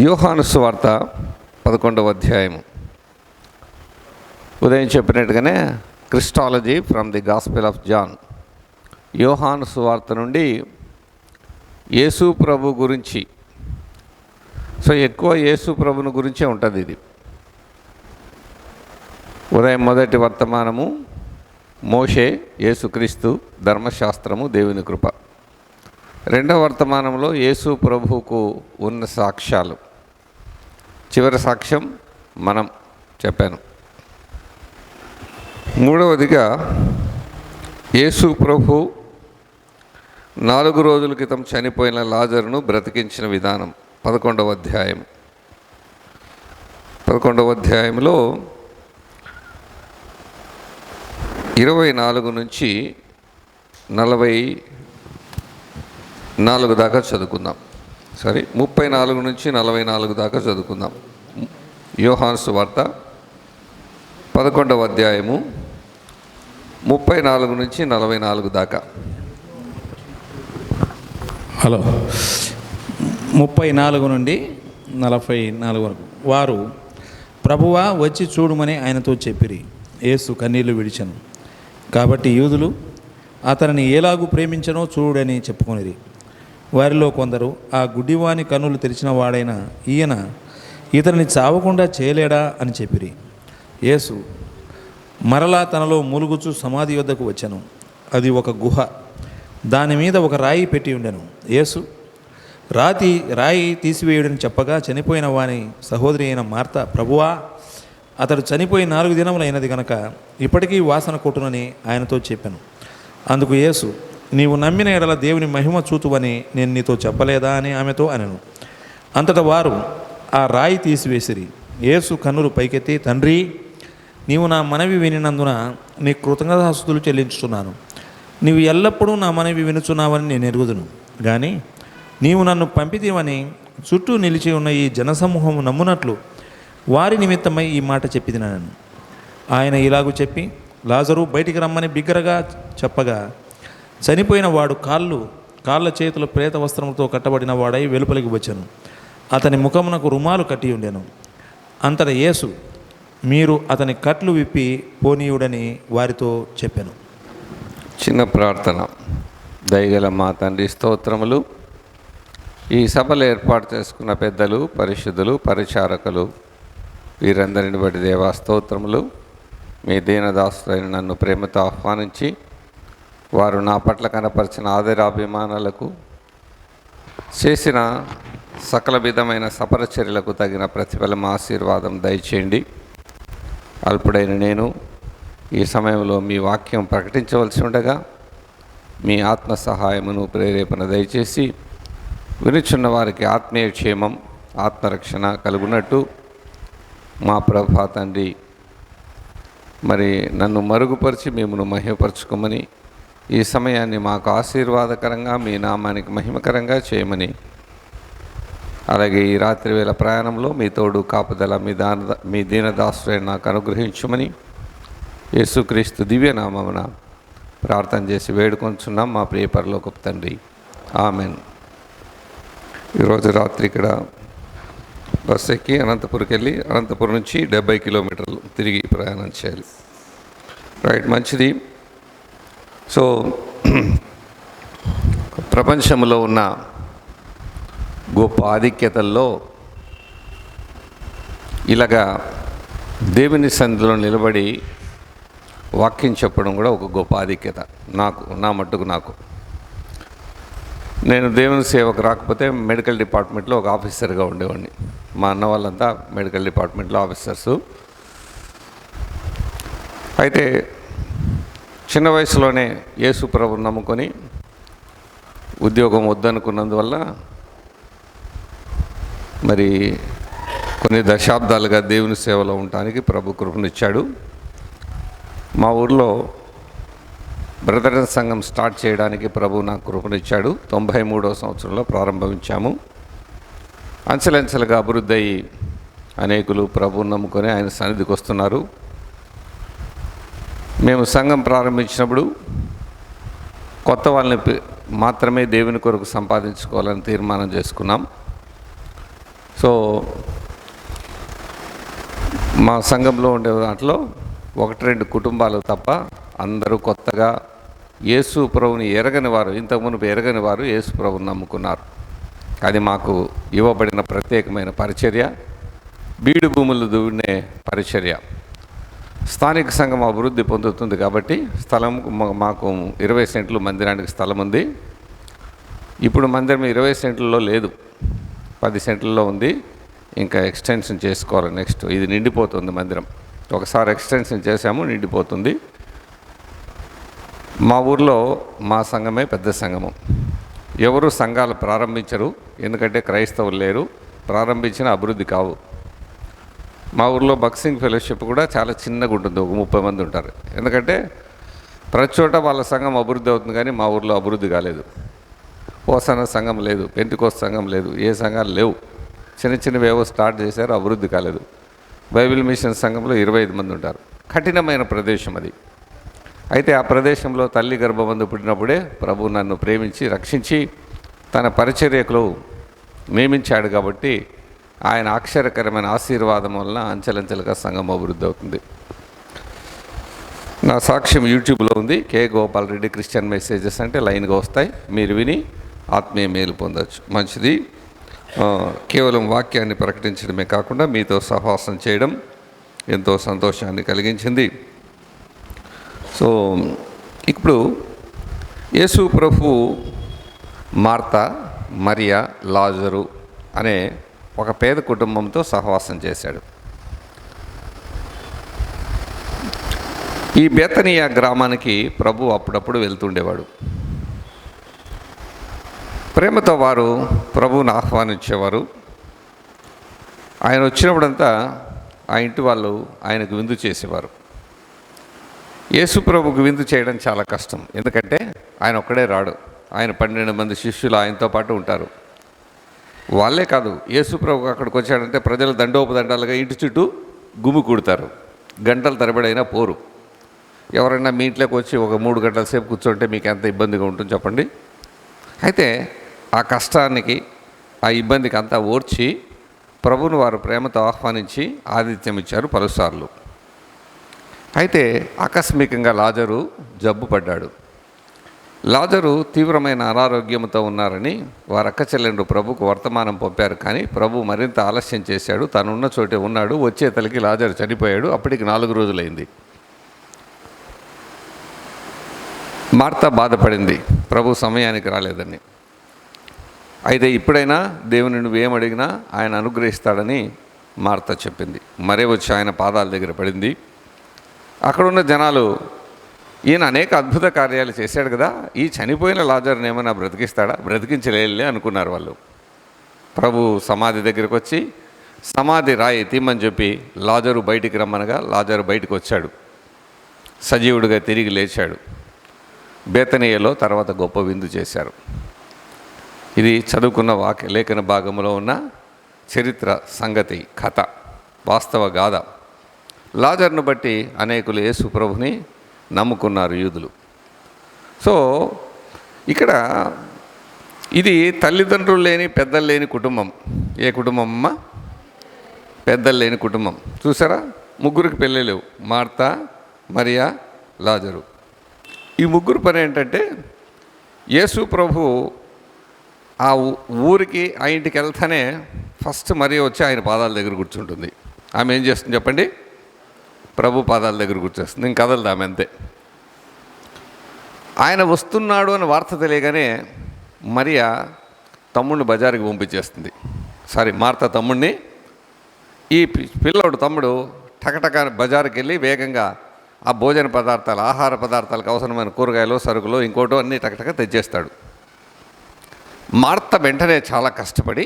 యోహాను సువార్త 11వ అధ్యాయము. ఉదయం చెప్పినట్టుగానే christology from the gospel of John. యోహాను సువార్త నుండి యేసు ప్రభు గురించి, సో ఎక్కువ యేసు ప్రభుని గురించే ఉంటుంది ఇది. ఉదయం మొదటి వర్తమానము మోషే, యేసుక్రీస్తు, ధర్మశాస్త్రము, దేవుని కృప. రెండవ వర్తమానంలో యేసు ప్రభువుకు ఉన్న సాక్ష్యాలు. చివరి సాక్ష్యం మనం చెప్పాను. మూడవదిగా యేసు ప్రభు 4 రోజుల క్రితం చనిపోయిన లాజరును బ్రతికించిన విధానం. 11వ అధ్యాయం. 11వ అధ్యాయంలో 24 నుంచి 44 దాకా చదువుకుందాం. 34 నుంచి 44 దాకా చదువుకుందాం. యోహాను సువార్త 11వ అధ్యాయము 34 నుంచి 44 దాకా. హలో. 34 నుండి 44 వరకు. వారు ప్రభువా వచ్చి చూడుమని ఆయనతో చెప్పిరి. యేసు కన్నీళ్లు విడిచెను. కాబట్టి యూదులు అతనిని ఎలాగూ ప్రేమించనో చూడని చెప్పుకొనిరి. వారిలో కొందరు ఆ గుడ్డివాని కన్నులు తెరిచిన వాడైన ఈయన ఇతనిని చావకుండా చేయలేడా అని చెప్పిరి. యేసు మరలా తనలో మూలుగుచు సమాధి వద్దకు వచ్చెను. అది ఒక గుహ. దాని మీద ఒక రాయి పెట్టి ఉండెను. యేసు రాయి తీసివేయుడని చెప్పగా చనిపోయిన వాని సహోదరి అయిన మార్త, ప్రభువా అతడు చనిపోయి 4 దినములు అయినది కనుక ఇప్పటికీ వాసన కొట్టునని ఆయనతో చెప్పాను. అందుకు యేసు, నీవు నమ్మిన ఎడల దేవుని మహిమ చూతువని నేను నీతో చెప్పలేదా అని ఆమెతో అనెను. అంతటా వారు ఆ రాయి తీసివేసిరి. యేసు కన్నులు పైకెత్తి, తండ్రి, నీవు నా మనవి వినినందున నీ కృతజ్ఞతాస్తుతులు చెల్లించుతున్నాను. నీవు ఎల్లప్పుడూ నా మనవి వినుచున్నావని నేను ఎరుగుదును. కానీ నీవు నన్ను పంపితేవని చుట్టూ నిలిచి ఉన్న ఈ జనసమూహము నమ్మునట్లు వారి నిమిత్తమై ఈ మాట చెప్పిదినాను. ఆయన ఇలాగూ చెప్పి లాజరు బయటికి రమ్మని బిగ్గరగా చెప్పగా చనిపోయిన వాడు కాళ్ళ చేతుల ప్రేత వస్త్రములతో కట్టబడిన వాడై వెలుపలికి వచ్చాను. అతని ముఖమునకు రుమాలు కట్టి ఉండెను. అంతటా యేసు, మీరు అతని కట్లు విప్పి పోనీయుడని వారితో చెప్పాను. చిన్న ప్రార్థన. దయగల మా తండ్రి, స్తోత్రములు. ఈ సభలు ఏర్పాటు చేసుకున్న పెద్దలు, పరిశుద్ధులు, పరిచారకులు వీరందరిని బట్టి దేవా స్తోత్రములు. మీ దీనదాసులైన నన్ను ప్రేమతో ఆహ్వానించి వారు నా పట్ల కనపరిచిన ఆదరాభిమానాలకు, చేసిన సకల విధమైన సపరచర్యలకు తగిన ప్రతిఫలం, ఆశీర్వాదం దయచేయండి. అల్పుడైన నేను ఈ సమయంలో మీ వాక్యం ప్రకటించవలసి ఉండగా మీ ఆత్మ సహాయమును, ప్రేరేపణ దయచేసి వినుచున్న వారికి ఆత్మీయ క్షేమం, ఆత్మరక్షణ కలుగునట్టు మా ప్రభా తండ్రి మరి నన్ను మరుగుపరిచి మిమ్మల్ని మహిమపరచుకోమని, ఈ సమయాన్ని మాకు ఆశీర్వాదకరంగా, మీ నామానికి మహిమకరంగా చేయమని, అలాగే ఈ రాత్రి వేళ ప్రయాణంలో మీ తోడు కాపుదల, మీ దీనదాసులైన నాకు అనుగ్రహించమని యేసుక్రీస్తు దివ్యనామమున ప్రార్థన చేసి వేడుకొంచున్నాం మా ప్రియ పరలోకపు తండ్రి. ఆమెన్. ఈరోజు రాత్రి ఇక్కడ బస్సు ఎక్కి అనంతపురంకి వెళ్ళి అనంతపురం నుంచి 70 కిలోమీటర్లు తిరిగి ప్రయాణం చేయాలి. రైట్, మంచిది. సో ప్రపంచంలో ఉన్న గొప్ప ఆధిక్యతల్లో ఇలాగా దేవుని సన్నిధిలో నిలబడి వాక్యం చెప్పడం కూడా ఒక గొప్ప ఆధిక్యత. నా మట్టుకు నాకు, నేను దేవుని సేవకు రాకపోతే మెడికల్ డిపార్ట్మెంట్లో ఒక ఆఫీసర్గా ఉండేవాడిని. మా అన్న వాళ్ళంతా మెడికల్ డిపార్ట్మెంట్లో ఆఫీసర్సు. అయితే చిన్న వయసులోనే యేసు ప్రభువుని నమ్ముకొని ఉద్యోగం వద్దనుకున్నందువల్ల మరి కొన్ని దశాబ్దాలుగా దేవుని సేవలో ఉండటానికి ప్రభు కృపనిచ్చాడు. మా ఊర్లో బ్రదరన్ సంఘం స్టార్ట్ చేయడానికి ప్రభు నాకు కృపనిచ్చాడు. 93వ సంవత్సరంలో ప్రారంభించాము. అంచెలంచెలుగా అభివృద్ధి అయ్యి అనేకులు ప్రభువుని నమ్ముకొని ఆయన సన్నిధికి వస్తున్నారు. మేము సంఘం ప్రారంభించినప్పుడు కొత్త వాళ్ళని మాత్రమే దేవుని కొరకు సంపాదించుకోవాలని తీర్మానం చేసుకున్నాం. సో మా సంఘంలో ఉండే దాంట్లో 1-2 కుటుంబాలు తప్ప అందరూ కొత్తగా యేసు ప్రభుని ఎరగని వారు, ఇంతకుమునుపు ఎరగని వారు యేసు ప్రభుని నమ్ముకున్నారు. అది మాకు ఇవ్వబడిన ప్రత్యేకమైన పరిచర్య, బీడు భూములు దున్నే పరిచర్య. స్థానిక సంఘం అభివృద్ధి పొందుతుంది కాబట్టి స్థలం మాకు 20 సెంట్లు మందిరానికి స్థలం ఉంది. ఇప్పుడు మందిరం 20 సెంట్లలో లేదు, 10 సెంట్లలో ఉంది. ఇంకా ఎక్స్టెన్షన్ చేసుకోవాలి. నెక్స్ట్ ఇది నిండిపోతుంది మందిరం. ఒకసారి ఎక్స్టెన్షన్ చేసాము, నిండిపోతుంది. మా ఊర్లో మా సంఘమే పెద్ద సంఘము. ఎవరు సంఘాలు ప్రారంభించరు, ఎందుకంటే క్రైస్తవులు లేరు, ప్రారంభించిన అభివృద్ధి కావు. మా ఊర్లో బాక్సింగ్ ఫెలోషిప్ కూడా చాలా చిన్నగా ఉంటుంది, ఒక 30 మంది ఉంటారు. ఎందుకంటే ప్రతి చోట వాళ్ళ సంఘం అభివృద్ధి అవుతుంది, కానీ మా ఊర్లో అభివృద్ధి కాలేదు. హోసన్న సంఘం లేదు, పెంతికోస్తు సంఘం లేదు, ఏ సంఘాలు లేవు. చిన్న చిన్నవి ఏవో స్టార్ట్ చేశారు, అభివృద్ధి కాలేదు. బైబిల్ మిషన్ సంఘంలో 25 మంది ఉంటారు. కఠినమైన ప్రదేశం అది. అయితే ఆ ప్రదేశంలో తల్లి గర్భమందు పుట్టినప్పుడే ప్రభు నన్ను ప్రేమించి రక్షించి తన పరిచర్యకులు నియమించాడు. కాబట్టి ఆయన ఆశ్చర్యకరమైన ఆశీర్వాదం వలన అంచెలంచెలుగా సంఘం అభివృద్ధి అవుతుంది. నా సాక్ష్యం యూట్యూబ్లో ఉంది. కే గోపాల్ రెడ్డి క్రిస్టియన్ మెసేజెస్ అంటే లైన్గా వస్తాయి, మీరు విని ఆత్మీయ మేలు పొందవచ్చు. మంచిది. కేవలం వాక్యాన్ని ప్రకటించడమే కాకుండా మీతో సహవాసం చేయడం ఎంతో సంతోషాన్ని కలిగించింది. సో ఇప్పుడు యేసు ప్రభు మార్తా, మరియా, లాజరు అనే ఒక పేద కుటుంబంతో సహవాసం చేశాడు. ఈ బేతనియా గ్రామానికి ప్రభు అప్పుడప్పుడు వెళ్తుండేవాడు. ప్రేమతో వారు ప్రభువుని ఆహ్వానించేవారు. ఆయన వచ్చినప్పుడంతా ఆ ఇంటి వాళ్ళు ఆయనకు విందు చేసేవారు. యేసు ప్రభుకు విందు చేయడం చాలా కష్టం, ఎందుకంటే ఆయన ఒక్కడే రాడు. ఆయన 12 మంది శిష్యులు ఆయనతో పాటు ఉంటారు. వాళ్ళే కాదు, యేసు ప్రభు అక్కడికి వచ్చాడంటే ప్రజలు దండోపదండాలుగా ఇంటి చుట్టూ గుమికూడతారు. గంటల తరబడైనా పోరు. ఎవరైనా మీ ఇంట్లోకి వచ్చి ఒక 3 గంటల సేపు కూర్చుంటే మీకు ఎంత ఇబ్బందిగా ఉంటుంది చెప్పండి. అయితే ఆ కష్టానికి, ఆ ఇబ్బందికి అంతా ఓర్చి ప్రభువును వారు ప్రేమతో ఆహ్వానించి ఆతిథ్యం ఇచ్చారు పలుసార్లు. అయితే ఆకస్మికంగా లాజరు జబ్బు పడ్డాడు. లాజరు తీవ్రమైన అనారోగ్యంతో ఉన్నారని వారి అక్క చెల్లెండు ప్రభుకు వర్తమానం పంపారు. కానీ ప్రభు మరింత ఆలస్యం చేశాడు. తనున్న చోటే ఉన్నాడు. వచ్చేతలకి లాజరు చనిపోయాడు. అప్పటికి 4 రోజులైంది. మార్తా బాధపడింది ప్రభు సమయానికి రాలేదని. అయితే ఇప్పుడైనా దేవుని నువ్వేమడిగినా ఆయన అనుగ్రహిస్తాడని మార్తా చెప్పింది. మరే వచ్చి ఆయన పాదాల దగ్గర పడింది. అక్కడున్న జనాలు, ఈయన అనేక అద్భుత కార్యాలు చేశాడు కదా, ఈ చనిపోయిన లాజర్ని ఏమైనా బ్రతికిస్తాడా, బ్రతికించలేలే అనుకున్నారు వాళ్ళు. ప్రభు సమాధి దగ్గరికి వచ్చి సమాధి రాయి తీమ్మని చెప్పి లాజరు బయటికి రమ్మనగా లాజరు బయటికి వచ్చాడు. సజీవుడిగా తిరిగి లేచాడు. బేతనీయలో తర్వాత గొప్ప విందు చేశారు. ఇది చదువుకున్న లేఖన భాగంలో ఉన్న చరిత్ర, సంగతి, కథ, వాస్తవ గాథ. లాజర్ను బట్టి అనేకులు యేసు ప్రభుని నమ్ముకున్నారు యూదులు. సో ఇక్కడ ఇది తల్లిదండ్రులు లేని, పెద్దలు లేని కుటుంబం. ఏ కుటుంబం అమ్మ? పెద్దలు లేని కుటుంబం. చూసారా, 3 పెళ్ళి లేవు, మార్తా, మరియా, లాజరు. ఈ 3 పని ఏంటంటే యేసు ప్రభు ఆ ఊరికి, ఆ ఇంటికి వెళ్తానే ఫస్ట్ మరియ వచ్చి ఆయన పాదాల దగ్గర కూర్చుంటుంది. ఆమె ఏం చేస్తుంది చెప్పండి? ప్రభు పాదాల దగ్గర కూర్చోస్తుంది, ఇంక కదలదు ఆమె, అంతే. ఆయన వస్తున్నాడు అని వార్త తెలియగానే మరియా తమ్ముడిని బజారుకి పంపించేస్తుంది. మార్తా తమ్ముడిని, ఈ పిల్లోడు తమ్ముడు టకటక బజారుకి వెళ్ళి వేగంగా ఆ భోజన పదార్థాలు, ఆహార పదార్థాలకు అవసరమైన కూరగాయలు, సరుకులు, ఇంకోటో అన్నీ టకటక తెచ్చేస్తాడు. మార్త వెంటనే చాలా కష్టపడి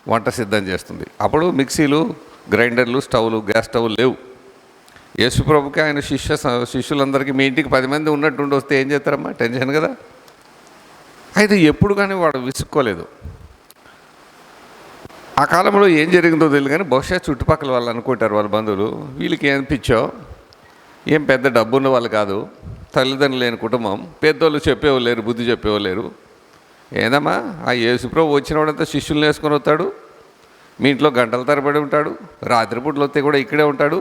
వంట సిద్ధం చేస్తుంది. అప్పుడు మిక్సీలు, గ్రైండర్లు, స్టవ్లు, గ్యాస్ స్టవ్లు లేవు. యేసుప్రభుకి ఆయన శిష్యులందరికీ మీ ఇంటికి 10 మంది ఉన్నట్టుండి వస్తే ఏం చేస్తారమ్మా? టెన్షన్ కదా. అయితే ఎప్పుడు కానీ వాడు విసుక్కోలేదు. ఆ కాలంలో ఏం జరిగిందో తెలియదు, కానీ బహుశా చుట్టుపక్కల వాళ్ళు అనుకుంటారు, వాళ్ళ బంధువులు, వీళ్ళకి ఏమనిపించో, ఏం పెద్ద డబ్బున్న వాళ్ళు కాదు, తల్లిదండ్రులు లేని కుటుంబం, పెద్దోళ్ళు చెప్పేవాళ్ళు లేరు, బుద్ధి చెప్పేవాళ్ళు లేరు. ఏదమ్మా, ఆ యేసుప్రభు వచ్చినవాడంతా శిష్యులను వేసుకొని వస్తాడు, మీ ఇంట్లో గంటల తరబడి ఉంటాడు, రాత్రిపూట్లు వస్తే కూడా ఇక్కడే ఉంటాడు.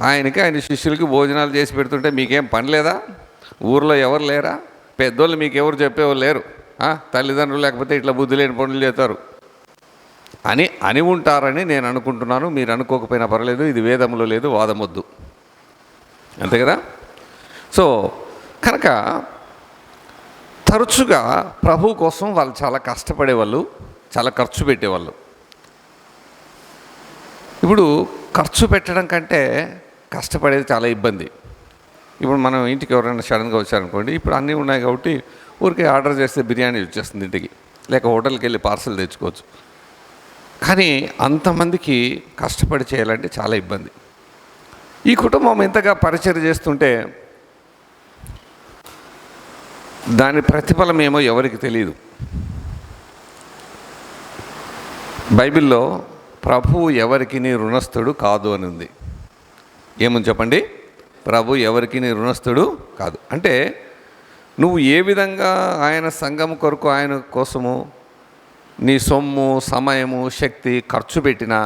ఆయనకి ఆయన శిష్యులకి భోజనాలు చేసి పెడుతుంటే మీకేం పని లేదా? ఊర్లో ఎవరు లేరా? పెద్దోళ్ళు మీకు ఎవరు చెప్పేవాళ్ళు లేరు? తల్లిదండ్రులు లేకపోతే ఇట్లా బుద్ధి లేని పనులు చేస్తారు అని ఉంటారని నేను అనుకుంటున్నాను. మీరు అనుకోకపోయినా పర్లేదు, ఇది వేదంలో లేదు, వాదమొద్దు, అంతే కదా. సో కనుక తరచుగా ప్రభు కోసం వాళ్ళు చాలా కష్టపడేవాళ్ళు, చాలా ఖర్చు పెట్టేవాళ్ళు. ఇప్పుడు ఖర్చు పెట్టడం కంటే కష్టపడేది చాలా ఇబ్బంది. ఇప్పుడు మనం ఇంటికి ఎవరైనా సడన్గా వచ్చారనుకోండి, ఇప్పుడు అన్నీ ఉన్నాయి కాబట్టి ఊరికే ఆర్డర్ చేస్తే బిర్యానీ వచ్చేస్తుంది ఇంటికి, లేక హోటల్కి వెళ్ళి పార్సల్ తెచ్చుకోవచ్చు. కానీ అంతమందికి కష్టపడి చేయాలంటే చాలా ఇబ్బంది. ఈ కుటుంబం ఎంతగా పరిచయం చేస్తుంటే దాని ప్రతిఫలం ఏమో ఎవరికి తెలియదు. బైబిల్లో ప్రభువు ఎవరికి రుణస్థుడు కాదు అని ఉంది. ఏముంది చెప్పండి? ప్రభు ఎవరికి రుణస్థుడు కాదు అంటే నువ్వు ఏ విధంగా ఆయన సంఘం కొరకు, ఆయన కోసము నీ సొమ్ము, సమయము, శక్తి ఖర్చు పెట్టినా,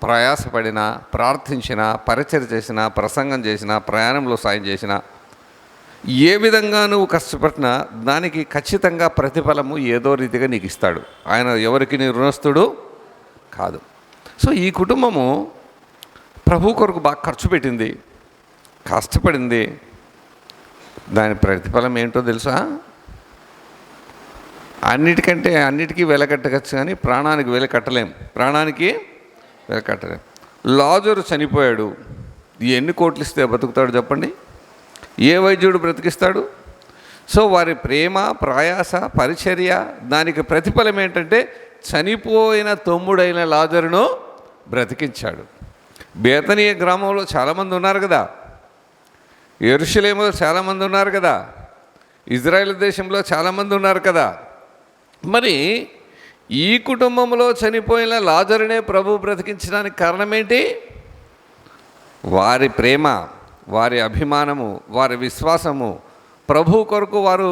ప్రయాసపడినా, ప్రార్థించినా, పరిచయం చేసినా, ప్రసంగం చేసినా, ప్రయాణంలో సాయం చేసినా, ఏ విధంగా నువ్వు కష్టపడినా దానికి ఖచ్చితంగా ప్రతిఫలము ఏదో రీతిగా నీకు ఇస్తాడు. ఆయన ఎవరికి రుణస్థుడు కాదు. సో ఈ కుటుంబము ప్రభు కొరకు బాగా ఖర్చు పెట్టింది, కష్టపడింది. దాని ప్రతిఫలం ఏంటో తెలుసా? అన్నిటికీ వెలకట్టవచ్చు, కానీ ప్రాణానికి వెలకట్టలేం. లాజరు చనిపోయాడు. ఎన్ని కోట్లు ఇస్తే బతుకుతాడు చెప్పండి? ఏ వైద్యుడు బ్రతికిస్తాడు? సో వారి ప్రేమ, ప్రయాస, పరిచర్య, దానికి ప్రతిఫలం ఏంటంటే చనిపోయిన తమ్ముడైన లాజరును బ్రతికించాడు. బేతనీయ గ్రామంలో చాలామంది ఉన్నారు కదా, యెరూషలేములో చాలామంది ఉన్నారు కదా, ఇజ్రాయెల్ దేశంలో చాలామంది ఉన్నారు కదా. మరి ఈ కుటుంబంలో చనిపోయిన లాజరునే ప్రభు బ్రతికించడానికి కారణం ఏంటి? వారి ప్రేమ, వారి అభిమానము, వారి విశ్వాసము. ప్రభు కొరకు వారు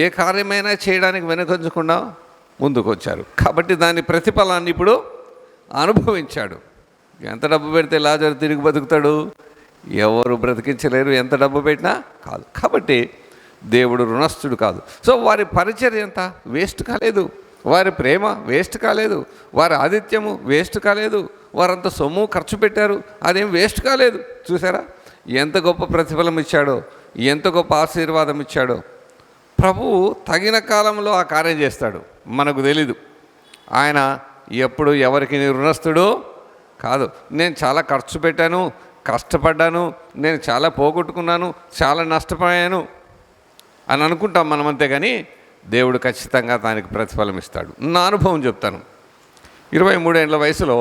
ఏ కార్యమైనా చేయడానికి వెనుకంజకుండా ముందుకు వచ్చారు. కాబట్టి దాని ప్రతిఫలాన్ని ఇప్పుడు అనుభవించాడు. ఎంత డబ్బు పెడితే లాజరు తిరిగి బతుకుతాడు? ఎవరు బ్రతికించలేరు, ఎంత డబ్బు పెట్టినా కాదు. కాబట్టి దేవుడు రుణస్థుడు కాదు. సో వారి పరిచర్య ఎంత వేస్ట్ కాలేదు, వారి ప్రేమ వేస్ట్ కాలేదు, వారి ఆతిథ్యము వేస్ట్ కాలేదు, వారంత సొమ్ము ఖర్చు పెట్టారు, అదేం వేస్ట్ కాలేదు. చూసారా ఎంత గొప్ప ప్రతిఫలం ఇచ్చాడో, ఎంత గొప్ప ఆశీర్వాదం ఇచ్చాడో. ప్రభువు తగిన కాలంలో ఆ కార్యం చేస్తాడు, మనకు తెలీదు. ఆయన ఎప్పుడు ఎవరికి రుణస్థుడు కాదు. నేను చాలా ఖర్చు పెట్టాను, కష్టపడ్డాను, నేను చాలా పోగొట్టుకున్నాను, చాలా నష్టపోయాను అని అనుకుంటాం మనం, అంతేగాని దేవుడు ఖచ్చితంగా దానికి ప్రతిఫలం ఇస్తాడు. నా అనుభవం చెప్తాను. 23 ఏళ్ళ వయసులో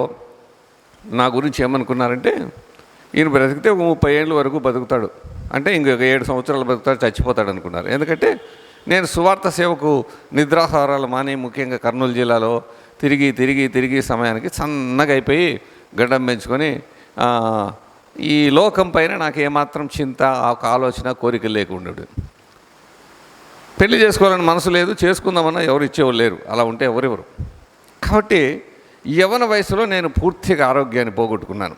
నా గురించి ఏమనుకున్నారంటే, ఈయన బ్రతికితే 30 ఏళ్ళ వరకు బతుకుతాడు, అంటే ఇంకొక 7 సంవత్సరాలు బతుకుతాడు, చచ్చిపోతాడు అనుకున్నారు. ఎందుకంటే నేను సువార్త సేవకు నిద్రాహారాలు మాని, ముఖ్యంగా కర్నూలు జిల్లాలో తిరిగి సమయానికి సన్నగా అయిపోయి గడ్డం పెంచుకొని ఈ లోకం పైన నాకు ఏమాత్రం చింత, ఒక ఆలోచన, కోరిక లేకుండా. పెళ్లి చేసుకోవాలని మనసు లేదు, చేసుకుందామన్నా ఎవరు ఇచ్చేవాళ్ళు లేరు, అలా ఉంటే ఎవరెవరు. కాబట్టి యవ్వన వయసులో నేను పూర్తిగా ఆరోగ్యాన్ని పోగొట్టుకున్నాను.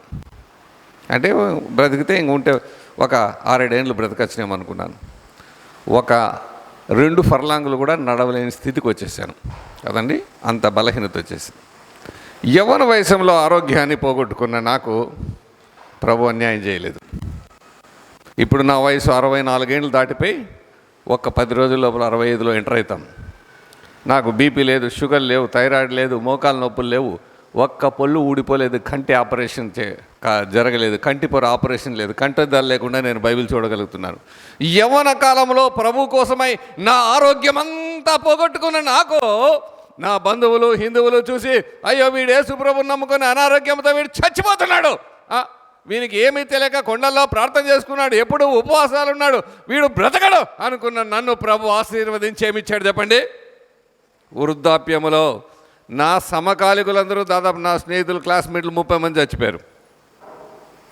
అంటే బ్రతికితే ఇంక ఉంటే ఒక 6-7 ఏళ్ళు బ్రతకచ్చినామనుకున్నాను. ఒక 2 ఫర్లాంగులు కూడా నడవలేని స్థితికి వచ్చేసాను కదండి, అంత బలహీనత వచ్చేసి. యవ్వన వయసులో ఆరోగ్యాన్ని పోగొట్టుకున్న నాకు ప్రభు అన్యాయం చేయలేదు. ఇప్పుడు నా వయసు 64 ఏళ్ళు దాటిపోయి ఒక్క 10 రోజుల లోపల 65లో ఎంటర్ అవుతాం. నాకు బీపీ లేదు, షుగర్ లేవు, థైరాయిడ్ లేదు, మోకాలు నొప్పులు లేవు, ఒక్క పొల్లు ఊడిపోలేదు, కంటి ఆపరేషన్ జరగలేదు, కంటి పొర ఆపరేషన్ లేదు, కంటద్దాలు లేకుండా నేను బైబిల్ చూడగలుగుతున్నాను. యవ్వన కాలంలో ప్రభు కోసమై నా ఆరోగ్యం అంతా పోగొట్టుకున్న నాకు నా బంధువులు, హిందువులు చూసి, అయ్యో వీడు యేసు ప్రభువుని నమ్ముకొని అనారోగ్యంతో వీడు చచ్చిపోతున్నాడు, వీనికి ఏమీ తెలియక కొండల్లో ప్రార్థన చేసుకున్నాడు, ఎప్పుడు ఉపవాసాలు ఉన్నాడు, వీడు బ్రతకడు అనుకున్న నన్ను ప్రభు ఆశీర్వదించి ఏమిచ్చాడు చెప్పండి? వృద్ధాప్యములో నా సమకాలికులందరూ, దాదాపు నా స్నేహితులు, క్లాస్మేట్లు 30 మంది చచ్చిపోయారు.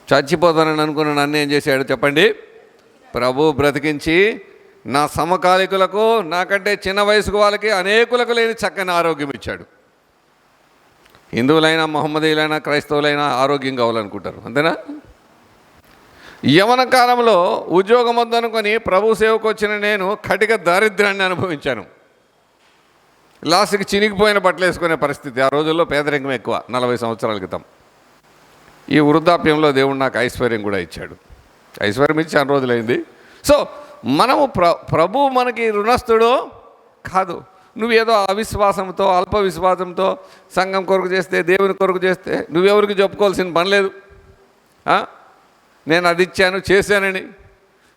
చచ్చిపోతానని అనుకున్న నన్ను ఏం చేశాడు చెప్పండి? ప్రభు బ్రతికించి నా సమకాలికులకు, నాకంటే చిన్న వయసుకు వాళ్ళకి, అనేకులకు లేని చక్కని ఆరోగ్యం ఇచ్చాడు. హిందువులైనా, మహమ్మదీయులైనా, క్రైస్తవులైనా ఆరోగ్యం కావాలనుకుంటారు, అంతేనా? యవన కాలంలో ఉద్యోగం వద్దనుకొని ప్రభు సేవకు వచ్చిన నేను కటిక దారిద్ర్యాన్ని అనుభవించాను. లాస్ట్కి చినిగిపోయిన బట్టలు వేసుకునే పరిస్థితి. ఆ రోజుల్లో పేదరికం ఎక్కువ, 40 సంవత్సరాల క్రితం. ఈ వృద్ధాప్యంలో దేవుడు నాకు ఐశ్వర్యం కూడా ఇచ్చాడు. ఐశ్వర్యం ఇచ్చి 2 రోజులైంది. సో మనము ప్రభు మనకి రుణస్థుడు కాదు. నువ్వేదో అవిశ్వాసంతో, అల్ప విశ్వాసంతో సంఘం కొరకు చేస్తే, దేవుని కొరకు చేస్తే నువ్వెవరికి చెప్పుకోవాల్సిన పని లేదు. నేను అది ఇచ్చాను, చేశానని.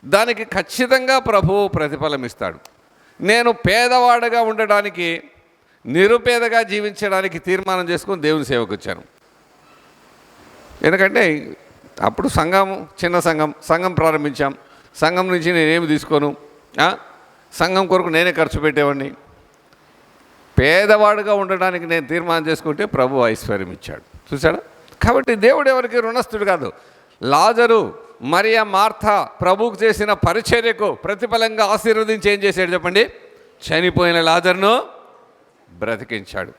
దానికి ఖచ్చితంగా ప్రభువు ప్రతిఫలం ఇస్తాడు. నేను పేదవాడుగా ఉండడానికి, నిరుపేదగా జీవించడానికి తీర్మానం చేసుకొని దేవుని సేవకు వచ్చాను. ఎందుకంటే అప్పుడు చిన్న సంఘం ప్రారంభించాం. సంఘం నుంచి నేనేమి తీసుకోను, సంఘం కొరకు నేనే ఖర్చు పెట్టేవాడిని. పేదవాడుగా ఉండడానికి నేను తీర్మానం చేసుకుంటే ప్రభు ఐశ్వర్యం ఇచ్చాడు. చూసాడా? కాబట్టి దేవుడు ఎవరికి రుణస్థుడు కాదు. లాజరు, మరియా, మార్తా ప్రభువుకు చేసిన పరిచర్యకు ప్రతిఫలంగా ఆశీర్వదించి ఏం చేశాడు చెప్పండి? చనిపోయిన లాజరును బ్రతికించాడు.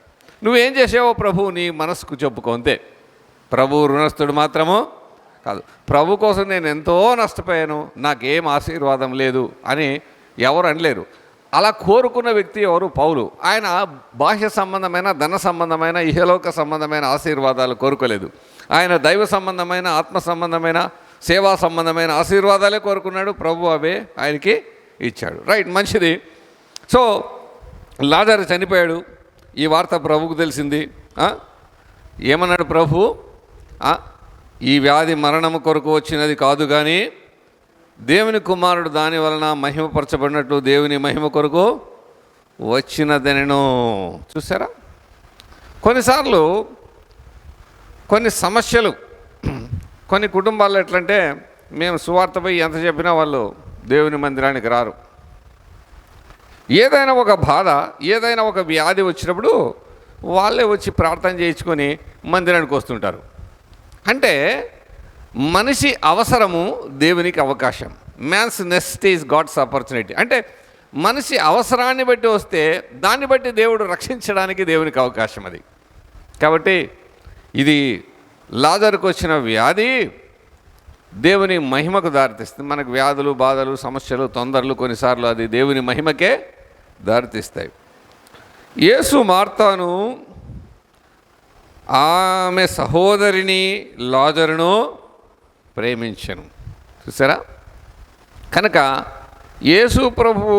నువ్వేం చేసావో ప్రభు నీ మనసుకు చెప్పుకో, అంతే. ప్రభు రుణస్థుడు మాత్రము కాదు. ప్రభు కోసం నేను ఎంతో నష్టపోయాను, నాకేం ఆశీర్వాదం లేదు అని ఎవరు అనలేరు. అలా కోరుకున్న వ్యక్తి ఎవరు? పౌలు. ఆయన బాహ్య సంబంధమైన, ధన సంబంధమైన, ఇహలోక సంబంధమైన ఆశీర్వాదాలు కోరుకోలేదు. ఆయన దైవ సంబంధమైన, ఆత్మ సంబంధమైన, సేవా సంబంధమైన ఆశీర్వాదాలే కోరుకున్నాడు. ప్రభు అవే ఆయనకి ఇచ్చాడు. రైట్, మంచిది. సో లాజరు చనిపోయాడు. ఈ వార్త ప్రభువుకు తెలిసింది. ఏమన్నాడు ప్రభు? ఈ వ్యాధి మరణము కొరకు వచ్చినది కాదు, కానీ దేవుని కుమారుడు దాని వలన మహిమపరచబడినట్టు దేవుని మహిమ కొరకు వచ్చినదనెను. చూసారా? కొన్నిసార్లు కొన్ని సమస్యలు, కొన్ని కుటుంబాల్లో ఎట్లంటే, మేము సువార్తపై ఎంత చెప్పినా వాళ్ళు దేవుని మందిరానికి రారు. ఏదైనా ఒక బాధ, ఏదైనా ఒక వ్యాధి వచ్చినప్పుడు వాళ్ళే వచ్చి ప్రార్థన చేయించుకొని మందిరానికి వస్తుంటారు. అంటే మనిషి అవసరము దేవునికి అవకాశం. Man's necessity is God's opportunity. అంటే మనిషి అవసరాన్ని బట్టి వస్తే దాన్ని బట్టి దేవుడు రక్షించడానికి దేవునికి అవకాశం అది. కాబట్టి ఇది లాజరుకు వచ్చిన వ్యాధి దేవుని మహిమకు దారితీస్తుంది. మనకు వ్యాధులు, బాధలు, సమస్యలు, తొందరలు కొన్నిసార్లు అది దేవుని మహిమకే దారితీస్తాయి. యేసు మార్తాను, ఆమె సహోదరిని లాజరును ప్రేమించెను. చూసారా? కనుక యేసు ప్రభువు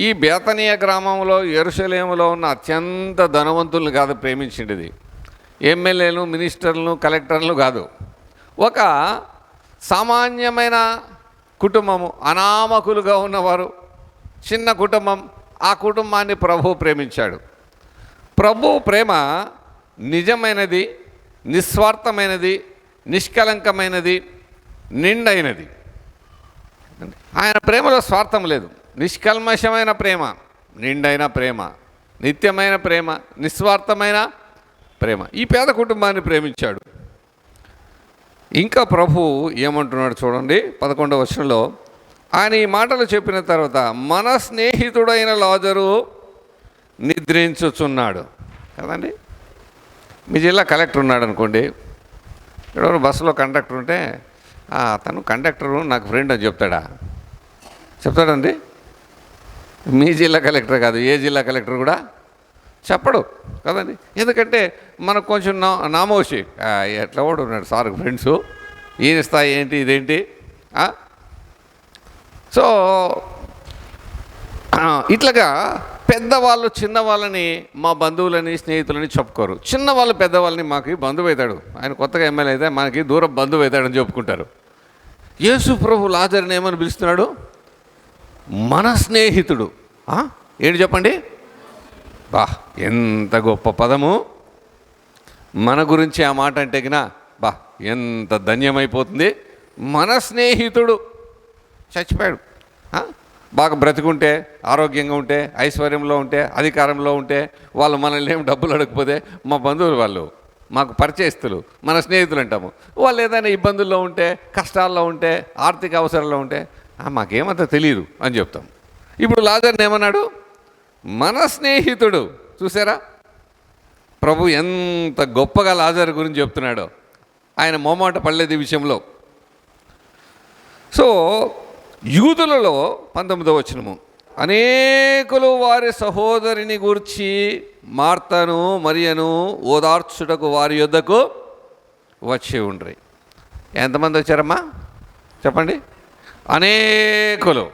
ఈ బేతనీయ గ్రామంలో, యెరూషలేములో ఉన్న అత్యంత ధనవంతులను కాదు ప్రేమించింది. ఎమ్మెల్యేలు, మినిస్టర్లను, కలెక్టర్లు కాదు. ఒక సామాన్యమైన కుటుంబము, అనామకులుగా ఉన్నవారు, చిన్న కుటుంబం, ఆ కుటుంబాన్ని ప్రభువు ప్రేమించాడు. ప్రభువు ప్రేమ నిజమైనది, నిస్వార్థమైనది, నిష్కలంకమైనది, నిండైనది. ఆయన ప్రేమలో స్వార్థం లేదు. నిష్కల్మషమైన ప్రేమ, నిండైన ప్రేమ, నిత్యమైన ప్రేమ, నిస్వార్థమైన ప్రేమ. ఈ పేద కుటుంబాన్ని ప్రేమించాడు. ఇంకా ప్రభు ఏమంటున్నాడు చూడండి, 11వ వచనంలో. ఆయన ఈ మాటలు చెప్పిన తర్వాత, మన స్నేహితుడైన లాజరు నిద్రించుచున్నాడు. కదండి? మీ జిల్లా కలెక్టర్ ఉన్నాడు అనుకోండి, ఎవరు బస్సులో కండక్టర్ ఉంటే, తను కండక్టరు నాకు ఫ్రెండ్ అని చెప్తాడండి? మీ జిల్లా కలెక్టర్ కాదు, ఏ జిల్లా కలెక్టర్ కూడా చెప్పడు కదండి. ఎందుకంటే మనకు కొంచెం నామోషి, ఎట్లా కూడా ఉన్నాడు సార్కి ఫ్రెండ్సు, ఈయన స్థాయి ఏంటి, ఇదేంటి. సో ఇట్లాగా పెద్దవాళ్ళు చిన్నవాళ్ళని మా బంధువులని, స్నేహితులని చెప్పుకోరు. చిన్నవాళ్ళు పెద్దవాళ్ళని మాకు బంధువు అవుతాడు, ఆయన కొత్తగా ఎమ్మెల్యే అయితే మనకి దూరం బంధువు అవుతాడని చెప్పుకుంటారు. యేసు ప్రభు లాజరుని ఏమని పిలుస్తున్నాడు? మన స్నేహితుడు. ఏంటి చెప్పండి? ఎంత గొప్ప పదము. మన గురించి ఆ మాట అంటే కినా ఎంత ధన్యమైపోతుంది. మన స్నేహితుడు చచ్చిపోయాడు. బాగా బ్రతికుంటే, ఆరోగ్యంగా ఉంటే, ఐశ్వర్యంలో ఉంటే, అధికారంలో ఉంటే, వాళ్ళు మనల్ని ఏం డబ్బులు అడగకపోతే మా బంధువులు, వాళ్ళు మాకు పరిచయస్తులు, మన స్నేహితులు అంటాము. వాళ్ళు ఏదైనా ఇబ్బందుల్లో ఉంటే, కష్టాల్లో ఉంటే, ఆర్థిక అవసరాల్లో ఉంటే మాకేమంత తెలియదు అని చెప్తాం. ఇప్పుడు లాజర్ని ఏమన్నాడు? మన స్నేహితుడు. చూసారా? ప్రభు ఎంత గొప్పగా లాజరు గురించి చెప్తున్నాడో. ఆయన మొహమాట పడలేదు ఈ విషయంలో. సో యూదులలో 19వ వచనము, అనేకులు వారి సహోదరిని గూర్చి మార్తను మరియను ఓదార్చుటకు వారి యొద్దకు వచ్చి ఉండ్రి. ఎంతమంది వచ్చారమ్మా చెప్పండి? అనేకులు.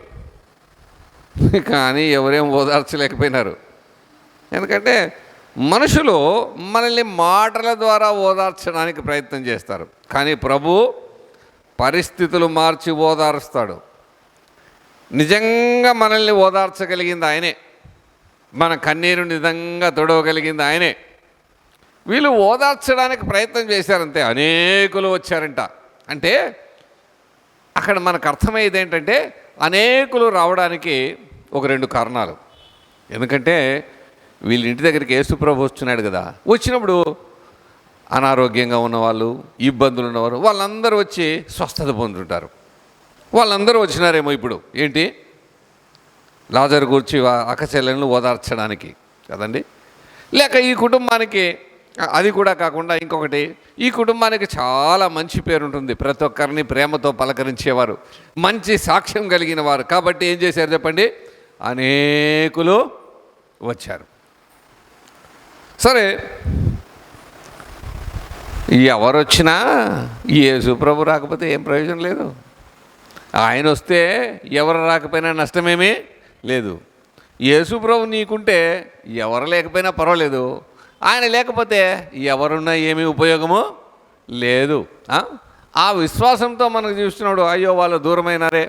కానీ ఎవరేం ఓదార్చలేకపోయినారు. ఎందుకంటే మనుషులు మనల్ని మాటల ద్వారా ఓదార్చడానికి ప్రయత్నం చేస్తారు, కానీ ప్రభు పరిస్థితులు మార్చి ఓదారుస్తాడు. నిజంగా మనల్ని ఓదార్చగలిగింది ఆయనే, మన కన్నీరు నిజంగా తొడవగలిగింది ఆయనే. వీళ్ళు ఓదార్చడానికి ప్రయత్నం చేశారంతే, అనేకులు వచ్చారంట. అంటే అక్కడ మనకు అర్థమయ్యేది ఏంటంటే, అనేకులు రావడానికి ఒక 2 కారణాలు. ఎందుకంటే వీళ్ళ ఇంటి దగ్గరికి యేసుప్రభు వస్తున్నాడు కదా, వచ్చినప్పుడు అనారోగ్యంగా ఉన్నవాళ్ళు, ఇబ్బందులు ఉన్నవారు వాళ్ళందరూ వచ్చి స్వస్థత పొందుతుంటారు. వాళ్ళందరూ వచ్చినారేమో ఇప్పుడు ఏంటి, లాజరు గురించి అక్కచెల్లెలను ఓదార్చడానికి కదండి. లేక ఈ కుటుంబానికి, అది కూడా కాకుండా ఇంకొకటి, ఈ కుటుంబానికి చాలా మంచి పేరు ఉంటుంది, ప్రతి ఒక్కరిని ప్రేమతో పలకరించేవారు, మంచి సాక్ష్యం కలిగిన వారు. కాబట్టి ఏం చేశారు చెప్పండి, అనేకులు వచ్చారు. సరే, ఎవరు వచ్చినా యేసు ప్రభు రాకపోతే ఏం ప్రయోజనం లేదు. ఆయన వస్తే ఎవరు రాకపోయినా నష్టమేమీ లేదు. యేసు ప్రభు నీకుంటే ఎవరు లేకపోయినా పర్వాలేదు, ఆయన లేకపోతే ఎవరున్నా ఏమీ ఉపయోగము లేదు. ఆ విశ్వాసంతో మనకు చూస్తున్నాడు, అయ్యో వాళ్ళు దూరమైనారే,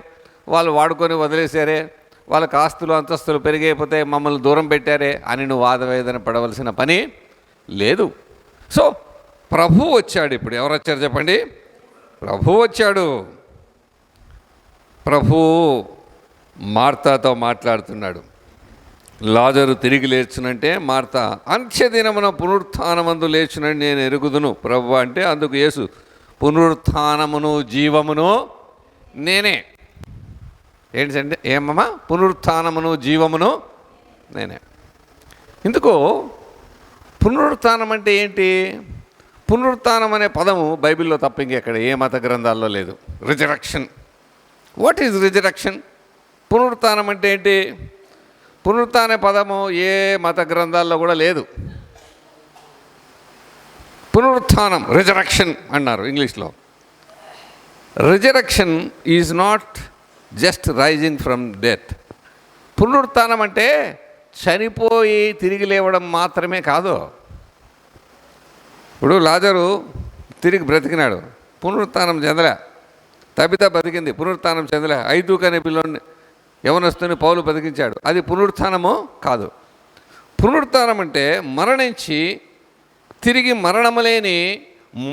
వాళ్ళు వాడుకొని వదిలేశారే, వాళ్ళకి ఆస్తులు అంతస్తులు పెరిగైపోతే మమ్మల్ని దూరం పెట్టారే అని నువ్వు వాదవేదన పడవలసిన పని లేదు. సో ప్రభు వచ్చాడు. ఇప్పుడు ఎవరు వచ్చారు చెప్పండి? ప్రభు వచ్చాడు. ప్రభు మార్తాతో మాట్లాడుతున్నాడు. లాజరు తిరిగి లేచునంటే మార్త, అంత్యదినమున పునరుత్థానమందు లేచునని నేను ఎరుగుదును ప్రభు అంటే, అందుకు యేసు, పునరుత్థానమును జీవమును నేనే. ఏంటంటే ఏమమ్మా? పునరుత్థానమును జీవమును నేనే. ఇందుకు పునరుత్థానం అంటే ఏంటి? పునరుత్థానం అనే పదము బైబిల్లో తప్ప ఇంకెక్కడ ఏ మత గ్రంథాల్లో లేదు. రిజరక్షన్. What is resurrection? పునరుత్థానం అంటే ఏంటి? పునరుత్థాన పదము ఏ మత గ్రంథాల్లో కూడా లేదు. పునరుత్థానం, రిజరక్షన్ అన్నారు ఇంగ్లీష్లో. Resurrection is not just rising from death. పునరుత్థానం అంటే చనిపోయి తిరిగి లేవడం మాత్రమే కాదు. ఇప్పుడు లాజరు తిరిగి బ్రతికినాడు, పునరుత్థానం చెందలే. తబిత బతికింది, పునరుత్థానం చెందలే. ఐదుకు అనే పిల్లోని యవనస్తుని పౌలు బతికించాడు, అది పునరుత్థానము కాదు. పునరుత్థానం అంటే మరణించి తిరిగి మరణము లేని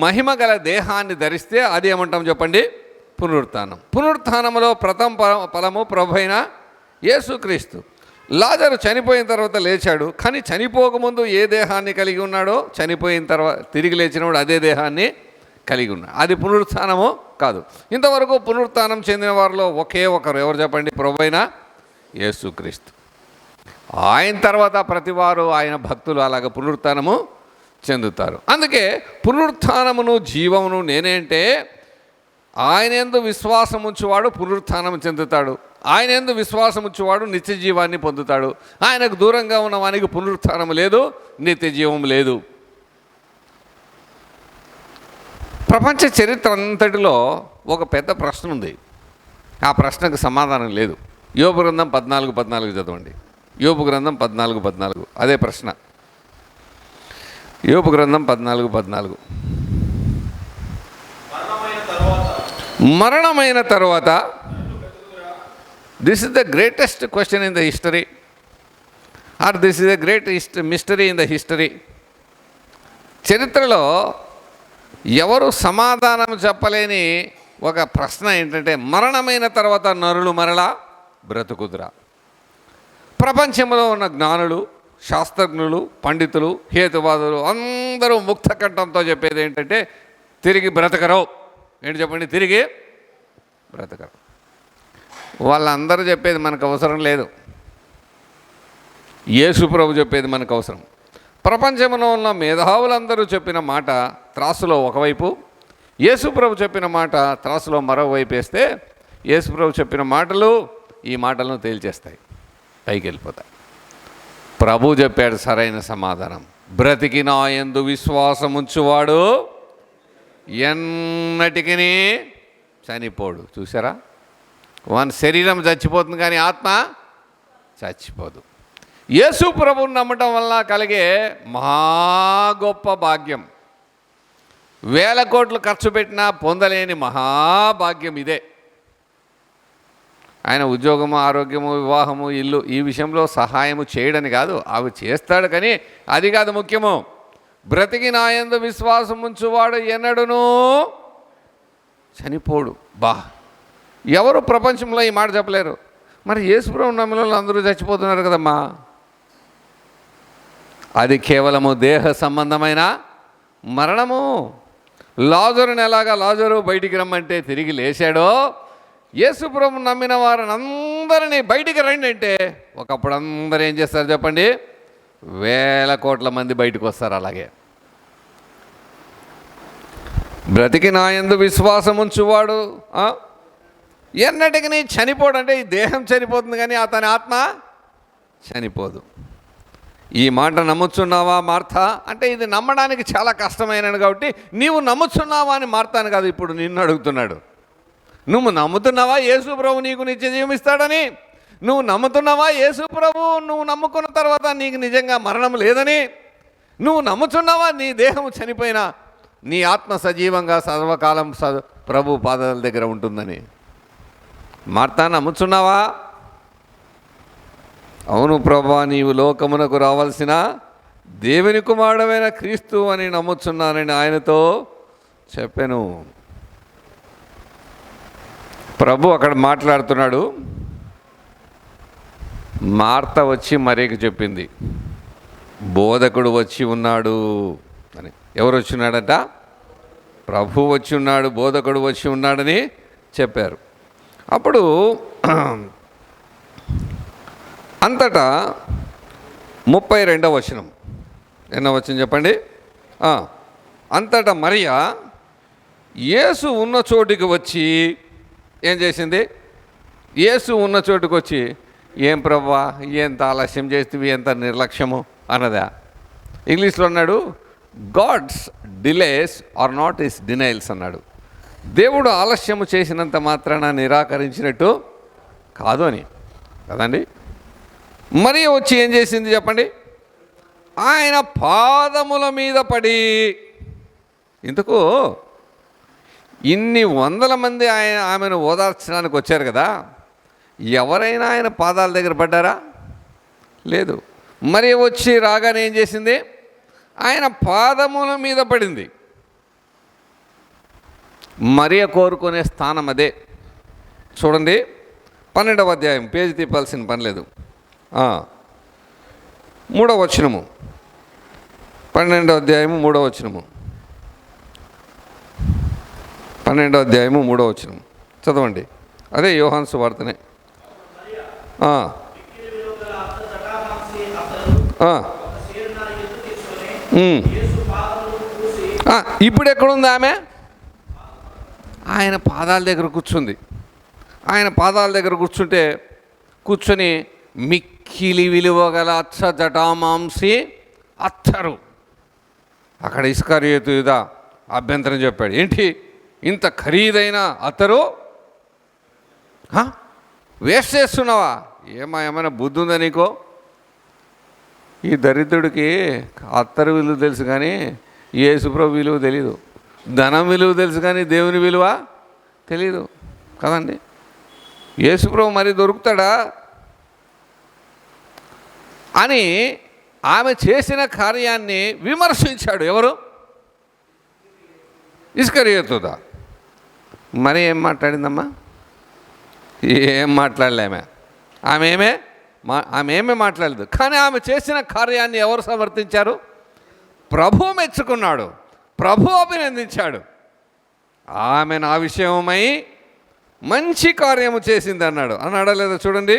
మహిమ గల దేహాన్ని ధరిస్తే అది ఏమంటాం చెప్పండి? పునరుత్థానం. పునరుత్థానములో ప్రథమ ఫలము ప్రభు అయిన యేసుక్రీస్తు. లాజరు చనిపోయిన తర్వాత లేచాడు, కానీ చనిపోకముందు ఏ దేహాన్ని కలిగి ఉన్నాడో చనిపోయిన తర్వాత తిరిగి లేచినప్పుడు అదే దేహాన్ని కలిగి ఉన్నాడు. అది పునరుత్థానము కాదు. ఇంతవరకు పునరుత్థానం చెందిన వారిలో ఒకే ఒకరు, ఎవరు చెప్పండి? ప్రభు అయిన యేసుక్రీస్తు. ఆయన తర్వాత ప్రతివారు ఆయన భక్తులు అలాగ పునరుత్థానము చెందుతారు. అందుకే పునరుత్థానమును జీవమును నేనే అంటే, ఆయన యందు విశ్వాసం ఉంచువాడు పునరుత్థానం చెందుతాడు, ఆయన యందు విశ్వాసం ఉంచువాడు నిత్య జీవాన్ని పొందుతాడు. ఆయనకు దూరంగా ఉన్న వానికి పునరుత్థానం లేదు, నిత్య జీవం లేదు. ప్రపంచ చరిత్ర అంతటిలో ఒక పెద్ద ప్రశ్న ఉంది, ఆ ప్రశ్నకు సమాధానం లేదు. యోబు గ్రంథం 14:14 చదవండి. యోబు గ్రంథం 14:14 అదే ప్రశ్న. యోబు గ్రంథం 14:14. మరణమైన తర్వాత, this is the greatest question in the history, or this is the greatest mystery in the history. చరిత్రలో ఎవరు సమాధానం చెప్పలేని ఒక ప్రశ్న ఏంటంటే, మరణమైన తర్వాత నరులు మరలా బ్రతుకుదురా? ప్రపంచంలో ఉన్న జ్ఞానులు, శాస్త్రజ్ఞులు, పండితులు, హేతువాదులు అందరూ ముక్త కంఠంతో చెప్పేది ఏంటంటే, తిరిగి బ్రతకరు. ఏంటి చెప్పండి? తిరిగి బ్రతకరు. వాళ్ళందరూ చెప్పేది మనకు అవసరం లేదు, యేసు ప్రభు చెప్పేది మనకు అవసరం. ప్రపంచంలో ఉన్న మేధావులందరూ చెప్పిన మాట త్రాసులో ఒకవైపు, యేసుప్రభు చెప్పిన మాట త్రాసులో మరోవైపు వేస్తే యేసుప్రభు చెప్పిన మాటలు ఈ మాటలను తేల్చేస్తాయి, పైకి వెళ్ళిపోతాయి. ప్రభు చెప్పాడు సరైన సమాధానం, బ్రతికి నా యందు విశ్వాసముంచువాడు ఎన్నటికి చనిపోడు. చూసారా, వాని శరీరం చచ్చిపోతుంది కానీ ఆత్మ చచ్చిపోదు. యేసు ప్రభువుని నమ్మటం వల్ల కలిగే మహా గొప్ప భాగ్యం, 1000 కోట్లు ఖర్చు పెట్టినా పొందలేని మహాభాగ్యం ఇదే. ఆయన ఉద్యోగము, ఆరోగ్యము, వివాహము, ఇల్లు ఈ విషయంలో సహాయము చేయడని కాదు, అవి చేస్తాడు, కానీ అది కాదు ముఖ్యము. బ్రతికి నా యందు విశ్వాసం ఉంచువాడు ఎన్నడూనూ చనిపోడు. ఎవరు ప్రపంచంలో ఈ మాట చెప్పలేరు. మరి యేసుప్రభు నమ్మిన అందరూ చచ్చిపోతున్నారు కదమ్మా. అది కేవలము దేహ సంబంధమైన మరణము. లాజరుని ఎలాగా లాజరు బయటికి రమ్మంటే తిరిగి లేచాడో, యేసుప్రభు నమ్మిన వారిని అందరినీ బయటికి రండి అంటే ఒకప్పుడు అందరూ ఏం చేస్తారు చెప్పండి, 1000 కోట్ల మంది బయటకు వస్తారు. అలాగే బ్రతికి నా యందు విశ్వాసం ఉంచువాడు ఎన్నటికి చనిపోడంటే ఈ దేహం చనిపోతుంది కానీ అతని ఆత్మ చనిపోదు. ఈ మాట నమ్ముచున్నావా మార్తా అంటే ఇది నమ్మడానికి చాలా కష్టమైనది కాబట్టి నీవు నమ్ముచున్నావా అని మార్తాను కాదు, ఇప్పుడు నిన్ను అడుగుతున్నాడు. నువ్వు నమ్ముతున్నావా యేసు ప్రభు నీకు నిత్య జీవం ఇస్తాడని? నువ్వు నమ్ముతున్నావా యేసు ప్రభు నువ్వు నమ్ముకున్న తర్వాత నీకు నిజంగా మరణం లేదని? నువ్వు నమ్ముతున్నావా నీ దేహం చనిపోయినా నీ ఆత్మ సజీవంగా సర్వకాలం ప్రభు పాదాల దగ్గర ఉంటుందని? మార్తా నమ్ముచున్నావా? అవును ప్రభువా, నీవు లోకమునకు రావాల్సిన దేవుని కుమారుడైన క్రీస్తు అని నమ్ముచున్నానని ఆయనతో చెప్పాను. ప్రభు అక్కడ మాట్లాడుతున్నాడు. మార్త వచ్చి మరీకి చెప్పింది, బోధకుడు వచ్చి ఉన్నాడు అని. ఎవరు వచ్చి ఉన్నాడట? ప్రభు వచ్చి ఉన్నాడు, బోధకుడు వచ్చి ఉన్నాడని చెప్పారు. అప్పుడు అంతటా 32వ వచనం, ఎన్నో వచనం చెప్పండి. అంతటా మరియా యేసు ఉన్న చోటుకి వచ్చి ఏం చేసింది? యేసు ఉన్న చోటుకు వచ్చి, ఏం ప్రభువా ఎంత ఆలస్యం చేస్తేవి, ఎంత నిర్లక్ష్యము అన్నదా. ఇంగ్లీష్లో అన్నాడు, God's delays are not his denials అన్నాడు. దేవుడు ఆలస్యము చేసినంత మాత్రాన నిరాకరించినట్టు కాదు అని కదండి. మరి వచ్చి ఏం చేసింది చెప్పండి? ఆయన పాదముల మీద పడి, ఇంతకు ఇన్ని 100 మంది ఆమెను ఓదార్చడానికి వచ్చారు కదా, ఎవరైనా ఆయన పాదాల దగ్గర పడ్డారా? లేదు. మరి వచ్చి రాగానే ఏం చేసింది? ఆయన పాదముల మీద పడింది. మరియ కోరుకునే స్థానం అదే. చూడండి 12వ అధ్యాయం, పేజీ తిప్పాల్సిన పని లేదు. 3వ వచనము, 12వ అధ్యాయము 3వ వచనము, 12వ అధ్యాయము 3వ వచనం చదవండి. అదే యోహాను సువార్తనే. ఇప్పుడు ఎక్కడుంది ఆమె? ఆయన పాదాల దగ్గర కూర్చుంది. ఆయన పాదాల దగ్గర కూర్చొని మిక్కిలి విలువగల అచ్చ జటామాంసి అత్తరు. అక్కడ ఇస్కరియోతు యూదా అభ్యంతరం చెప్పాడు, ఏంటి ఇంత ఖరీదైన అత్తరు వేస్ట్ చేస్తున్నావా? ఏమైనా బుద్ధి ఉందా నీకో? ఈ దరిద్రుడికి అత్తరు విలువ తెలుసు కానీ యేసుప్రభు విలువ తెలీదు. ధనం విలువ తెలుసు కానీ దేవుని విలువ తెలీదు కదండి. యేసుప్రభు మరి దొరుకుతాడా అని ఆమె చేసిన కార్యాన్ని విమర్శించాడు. ఎవరు? ఇస్కరియోతుదా. మరి ఏం మాట్లాడిందమ్మా? ఏం మాట్లాడలేమే. ఆమె ఏమే మాట్లాడలేదు. కానీ ఆమె చేసిన కార్యాన్ని ఎవరు సమర్థించారు? ప్రభు మెచ్చుకున్నాడు, ప్రభు అభినందించాడు. ఆమె నా విషయమై మంచి కార్యము చేసింది అన్నాడా లేదా చూడండి.